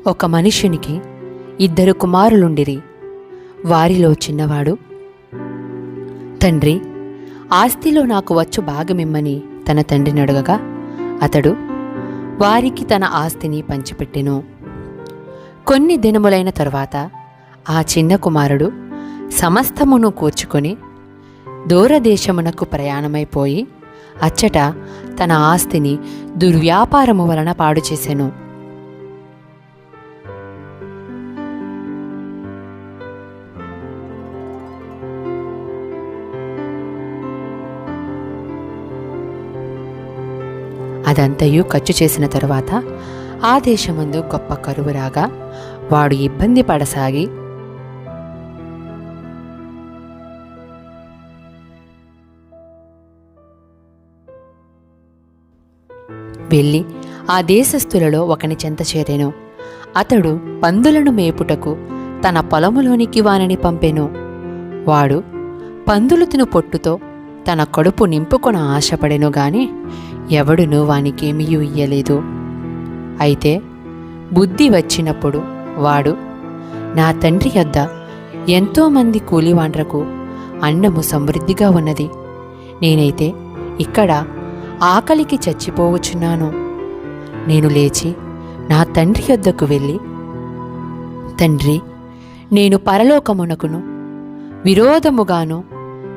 ఒక మనుష్యునికి 2 కుమారులుండిరి. వారిలో చిన్నవాడు, తండ్రి, ఆస్తిలో నాకు వచ్చు భాగమిమ్మని తన తండ్రిని అడగగా అతడు వారికి తన ఆస్తిని పంచిపెట్టెను. కొన్ని దినములైన తరువాత ఆ చిన్న కుమారుడు సమస్తమును కూర్చుకొని దూరదేశమునకు ప్రయాణమైపోయి అచ్చట తన ఆస్తిని దుర్వ్యాపారము వలన పాడు చేసెను. అదంతయు ఖర్చు చేసిన తరువాత ఆ దేశమందు గొప్ప కరువు రాగా వాడు ఇబ్బంది పడసాగి వెళ్ళి ఆ దేశస్థులలో ఒకని చెంత చేరెను. అతడు పందులను మేపుటకు తన పొలములోనికి వానిని పంపెను. వాడు పందులు తిను పొట్టుతో తన కడుపు నింపుకొన ఆశపడెను గాని ఎవడునూ వానికేమీయూ ఇయ్యలేదు. అయితే బుద్ధి వచ్చినప్పుడు వాడు, నా తండ్రి యొద్ద ఎంతోమంది కూలివాండ్రకు అన్నము సమృద్ధిగా ఉన్నది, నేనైతే ఇక్కడ ఆకలికి చచ్చిపోవచ్చున్నాను. నేను లేచి నా తండ్రి యొద్దకు వెళ్ళి, తండ్రి, నేను పరలోకమునకును విరోధముగాను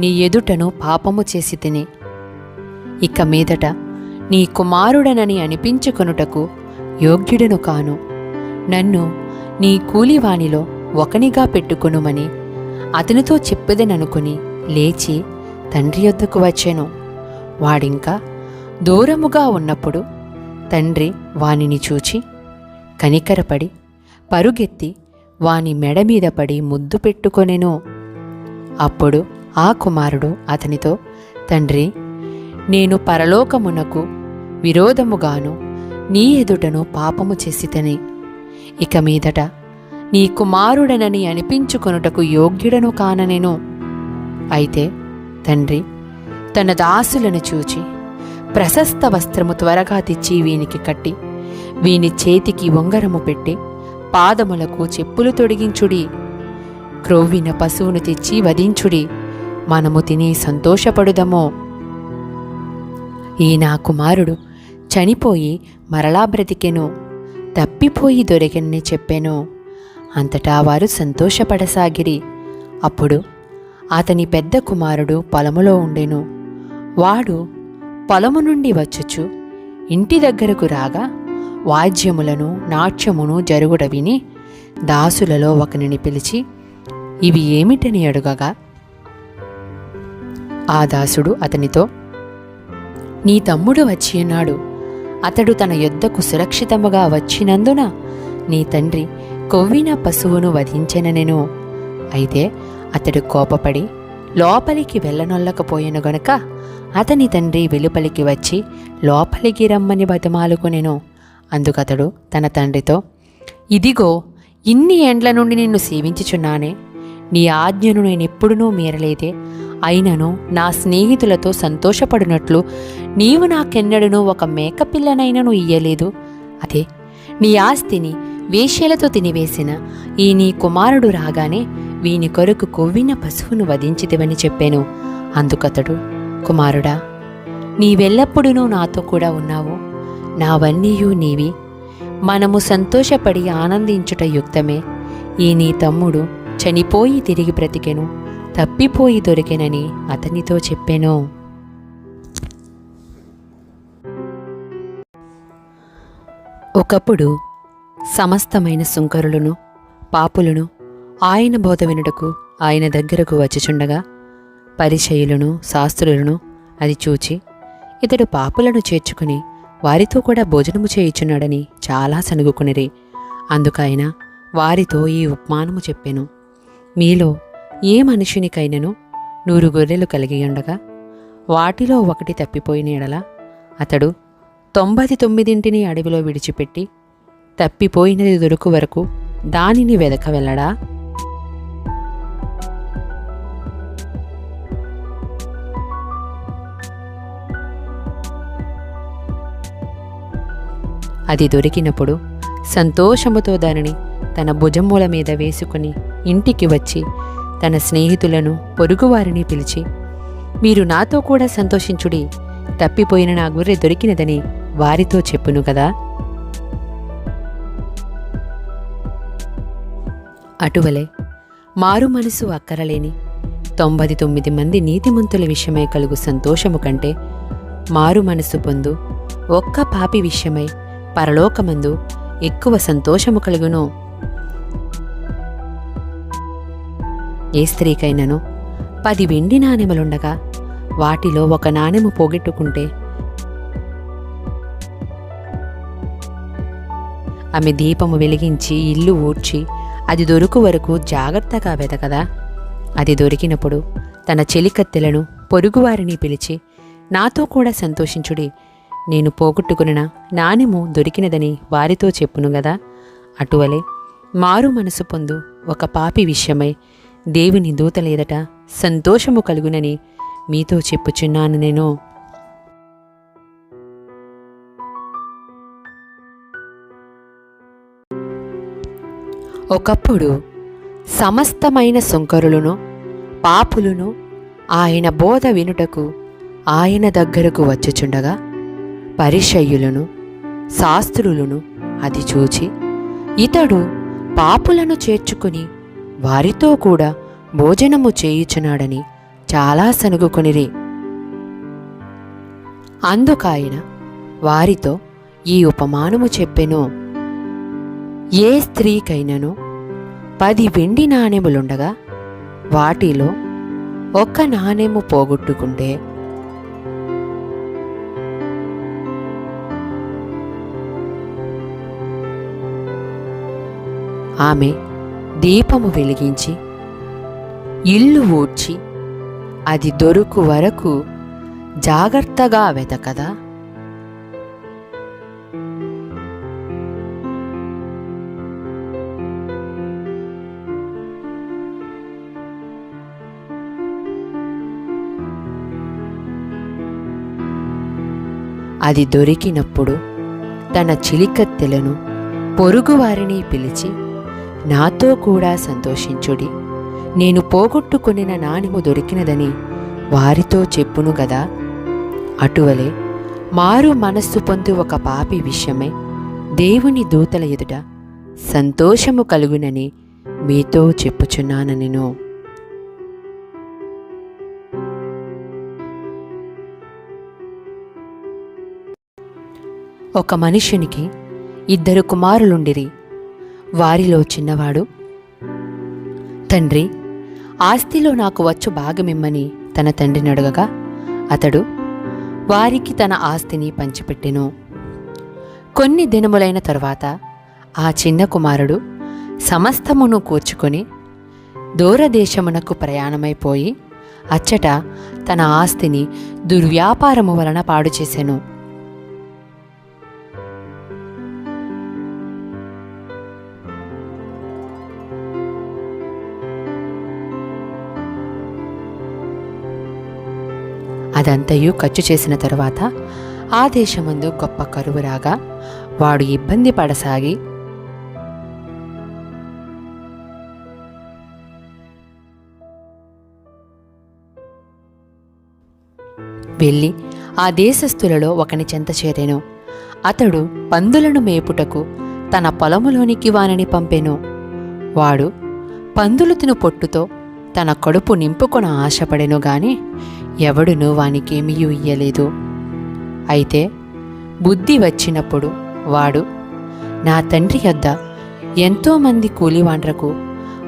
నీ ఎదుటను పాపము చేసి తిని ఇక మీదట నీ కుమారుడనని అనిపించుకొనుటకు యోగ్యుడను కాను. నన్ను నీ కూలివానిలో ఒకనిగా పెట్టుకొనుమని అతనితో చెప్పెదననుకుని లేచి తండ్రి యొద్దకు వచ్చెను. వాడింకా దూరముగా ఉన్నప్పుడు తండ్రి వానిని చూచి కనికరపడి పరుగెత్తి వాని మెడ మీద పడి ముద్దు పెట్టుకొనెను. అప్పుడు ఆ కుమారుడు అతనితో, తండ్రి, నేను పరలోకమునకు విరోధముగాను నీ ఎదుటను పాపము చేసితని ఇక మీదట నీ కుమారుడనని అనిపించుకొనుటకు యోగ్యుడను కాననెను. అయితే తండ్రి తన దాసులను చూచి ప్రశస్త వస్త్రము త్వరగా తెచ్చి వీనికి కట్టి వీని చేతికి ఉంగరము పెట్టి పాదములకు చెప్పులు తొడిగించుడి, క్రొవ్విన పశువును తెచ్చి వధించుడి, మనము తిని సంతోషపడుదము. ఈ నా కుమారుడు చనిపోయి మరలా బ్రతికెను, తప్పిపోయి దొరికెనని చెప్పెను. అంతటా వారు సంతోషపడసాగిరి. అప్పుడు అతని పెద్ద కుమారుడు పొలములో ఉండెను. వాడు పొలము నుండి వచ్చుచు ఇంటి దగ్గరకు రాగా వాద్యములను నాట్యమును జరుగుట విని దాసులలో ఒకనిని పిలిచి ఇవి ఏమిటని అడుగగా ఆ దాసుడు అతనితో, నీ తమ్ముడు వచ్చియున్నాడు, అతడు తన యొద్దకు సురక్షితముగా వచ్చినందున నీ తండ్రి కొవ్విన పశువును వధించెననెను. అయితే అతడు కోపపడి లోపలికి వెళ్ళనొల్లకపోయెను గనుక అతని తండ్రి వెలుపలికి వచ్చి లోపలికి రమ్మని బతిమాలుకొనెను. అందుకతడు తన తండ్రితో, ఇదిగో ఇన్ని ఏండ్ల నుండి నిన్ను సేవించుచున్నానే, నీ ఆజ్ఞను నేనెప్పుడునూ మీరలేదే, అయినను నా స్నేహితులతో సంతోషపడినట్లు నీవు నాకెన్నడూ ఒక మేకపిల్లనైనను ఇయ్యలేదు. అదే నీ ఆస్తిని వేశ్యలతో తినివేసిన ఈ నీ కుమారుడు రాగానే వీని కొరకు కొవ్విన పశువును వధించితివని చెప్పాను. అందుకతడు, కుమారుడా, నీవెల్లప్పుడూ నాతో కూడా ఉన్నావు, నావన్నీయూ నీవి, మనము సంతోషపడి ఆనందించుట యుక్తమే. ఈ నీ తమ్ముడు చనిపోయి తిరిగి బ్రతికెను, తప్పిపోయి దొరికెనని అతనితో చెప్పెను. ఒకప్పుడు సమస్తమైన సుంకరులను పాపులను ఆయన బోధ వినుటకు ఆయన దగ్గరకు వచ్చిచుండగా పరిచయులను శాస్త్రులను అది చూచి ఇతడు పాపులను చేర్చుకుని వారితో కూడా భోజనము చేయుచున్నాడని చాలా సనుగుకునిరి. అందుకైన వారితో ఈ ఉపమానము చెప్పెను. మీలో ఏ మనుషునికైనను 100 గొర్రెలు కలిగి ఉండగా వాటిలో ఒకటి తప్పిపోయిన ఎడల అతడు 99 అడవిలో విడిచిపెట్టి తప్పిపోయినది దొరుకు వరకు దానిని వెదక వెళ్ళడా? అది దొరికినప్పుడు సంతోషముతో దానిని తన భుజముల మీద వేసుకుని ఇంటికి వచ్చి తన స్నేహితులను పొరుగువారిని పిలిచి, మీరు నాతో కూడా సంతోషించుడి, తప్పిపోయిన నా గొర్రె దొరికినదని వారితో చెప్పును కదా. అటువలే మారు మనసు అక్కరలేని 99 మంది నీతిమంతుల విషయమై కలుగు సంతోషము కంటే మారు మనసు పొందు ఒక్క పాపి విషయమై పరలోకమందు ఎక్కువ సంతోషము కలుగును. ఏ స్త్రీకైనను 10 వెండి నాణెములుండగా వాటిలో ఒక నాణెము పోగొట్టుకుంటే ఆమె దీపము వెలిగించి ఇల్లు ఊడ్చి అది దొరుకు వరకు జాగ్రత్తగా వెతకదా. అది దొరికినప్పుడు తన చెలికత్తెలను పొరుగువారిని పిలిచి, నాతో కూడా సంతోషించుడి, నేను పోగొట్టుకున్న నాణెము దొరికినదని వారితో చెప్పును గదా. అటువలే మారు మనసు పొందు ఒక పాపి విషయమై దేవుని దూతల ఎదుట సంతోషము కలుగునని మీతో చెప్పుచున్నాను నేను. ఒకప్పుడు సమస్తమైన సుంకరులను పాపులను ఆయన బోధ వినుటకు ఆయన దగ్గరకు వచ్చుచుండగా పరిసయ్యులను శాస్త్రులను అది చూచి, ఇతడు పాపులను చేర్చుకుని వారితో కూడా భోజనము చేయుచున్నాడని చాలా సనుగుకొనిరి. అందుకాయన వారితో ఈ ఉపమానము చెప్పెను. ఏ స్త్రీకైనను 10 వెండి నాణెములుండగా వాటిలో ఒక్క నాణెము పోగొట్టుకుంటే ఆమె దీపము వెలిగించి ఇల్లు ఊడ్చి అది దొరుకు వరకు జాగ్రత్తగా వెతకదా. అది దొరికినప్పుడు తన చిలికత్తెలను పొరుగువారిని పిలిచి, నాతో కూడా సంతోషించుడి, నేను పోగొట్టుకొనిన నాణెము దొరికినదని వారితో చెప్పును గదా. అటువలే మారు మనస్సు పొందు ఒక పాపి విషయమై దేవుని దూతల ఎదుట సంతోషము కలుగునని మీతో చెప్పుచున్నాను నేను. ఒక మనుష్యునికి 2 కుమారులుండిరి. వారిలో చిన్నవాడు, తండ్రి, ఆస్తిలో నాకు వచ్చు భాగమిమ్మని తన తండ్రిని అడగగా అతడు వారికి తన ఆస్తిని పంచిపెట్టెను. కొన్ని దినములైన తరువాత ఆ చిన్న కుమారుడు సమస్తమును కూర్చుకొని దూరదేశమునకు ప్రయాణమైపోయి అచ్చట తన ఆస్తిని దుర్వ్యాపారము వలన పాడు చేసెను. అదంతయు ఖర్చు చేసిన తరువాత ఆ దేశమందు గొప్ప కరువు రాగా వాడు ఇబ్బంది పడసాగి వెళ్ళి ఆ దేశస్థులలో ఒకని చెంత చేరెను. అతడు పందులను మేపుటకు తన పొలములోనికి వానిని పంపెను. వాడు పందులు తిను పొట్టుతో తన కడుపు నింపుకొన ఆశపడెను గాని ఎవడునూ వానికేమీయూ ఇయ్యలేదు. అయితే బుద్ధి వచ్చినప్పుడు వాడు, నా తండ్రి యొద్ద ఎంతోమంది కూలివాండ్రకు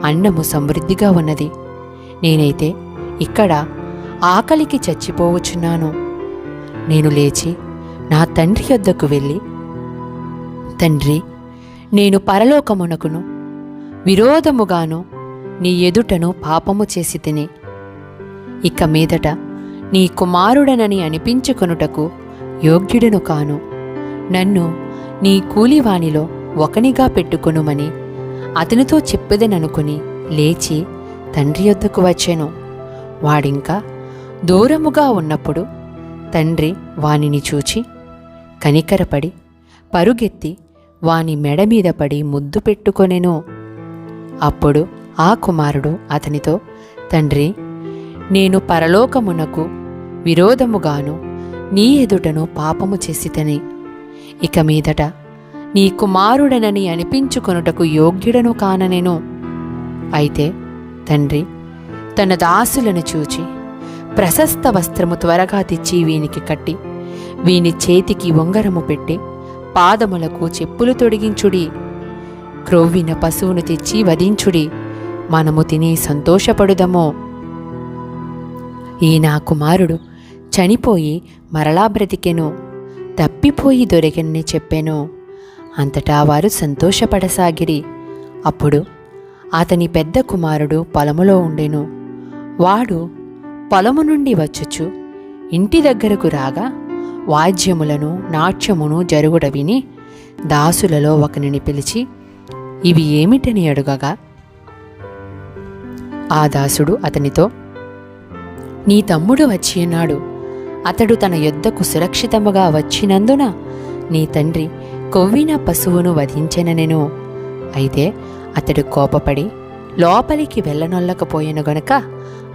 అన్నము సమృద్ధిగా ఉన్నది, నేనైతే ఇక్కడ ఆకలికి చచ్చిపోవచ్చున్నాను. నేను లేచి నా తండ్రి యొద్దకు వెళ్ళి, తండ్రి, నేను పరలోకమునకును విరోధముగాను నీ ఎదుటను పాపము చేసి తిని ఇక మీదట నీ కుమారుడనని అనిపించుకొనుటకు యోగ్యుడను కాను. నన్ను నీ కూలివానిలో ఒకనిగా పెట్టుకొనుమని అతనితో చెప్పెదననుకుని లేచి తండ్రి యొద్దకు వచ్చెను. వాడింకా దూరముగా ఉన్నప్పుడు తండ్రి వానిని చూచి కనికరపడి పరుగెత్తి వాని మెడ మీద పడి ముద్దు పెట్టుకొనెను. అప్పుడు ఆ కుమారుడు అతనితో, తండ్రి, నేను పరలోకమునకు విరోధముగాను నీ ఎదుటను పాపము చేసితని. ఇక మీదట నీ కుమారుడనని అనిపించుకొనుటకు యోగ్యుడను కాననెను. అయితే తండ్రి తన దాసులను చూచి ప్రశస్త వస్త్రము త్వరగా తెచ్చి వీనికి కట్టి వీని చేతికి ఉంగరము పెట్టి పాదములకు చెప్పులు తొడిగించుడి. క్రొవ్విన పశువును తెచ్చి వధించుడి, మనము తిని సంతోషపడుదము. ఈ నా కుమారుడు చనిపోయి మరలా బ్రతికెను, తప్పిపోయి దొరికెనని చెప్పెను. అంతటా వారు సంతోషపడసాగిరి. అప్పుడు అతని పెద్ద కుమారుడు పొలములో ఉండెను. వాడు పొలము నుండి వచ్చుచు ఇంటి దగ్గరకు రాగా వాద్యములను నాట్యమును జరుగుట విని దాసులలో ఒకనిని పిలిచి ఇవి ఏమిటని అడుగగా, ఆ దాసుడు అతనితో, నీ తమ్ముడు వచ్చియున్నాడు, అతడు తన యొద్దకు సురక్షితముగా వచ్చినందున నీ తండ్రి కొవ్విన పశువును వధించెననెను. అయితే అతడు కోపపడి లోపలికి వెళ్ళనొల్లకపోయెను గనుక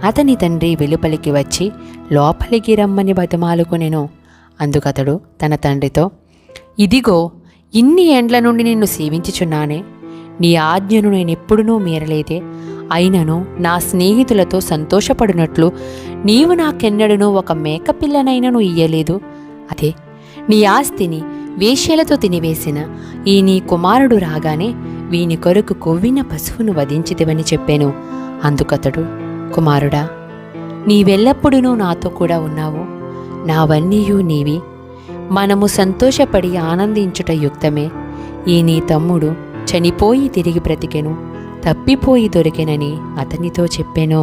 అతని తండ్రి వెలుపలికి వచ్చి లోపలికి రమ్మని బతిమాలుకొనెను. అందుకతడు తన తండ్రితో, ఇదిగో ఇన్ని ఏండ్ల నుండి నిన్ను సేవించుచున్నానే, నీ ఆజ్ఞను నేనెప్పుడునూ మీరలేదే. అయినను నా స్నేహితులతో సంతోషపడినట్లు నీవు నాకెన్నడూ ఒక మేకపిల్లనైనను ఇయ్యలేదు. అదే నీ ఆస్తిని వేశ్యలతో తినివేసిన ఈ నీ కుమారుడు రాగానే వీని కొరకు కొవ్విన పశువును వధించితివని చెప్పాను. అందుకతడు, కుమారుడా, నీవెల్లప్పుడూ నాతో కూడా ఉన్నావు, నావన్నీయూ నీవి, మనము సంతోషపడి ఆనందించుట యుక్తమే. ఈ నీ తమ్ముడు చనిపోయి తిరిగి బ్రతికెను, తప్పిపోయి దొరికెనని అతనితో చెప్పెను.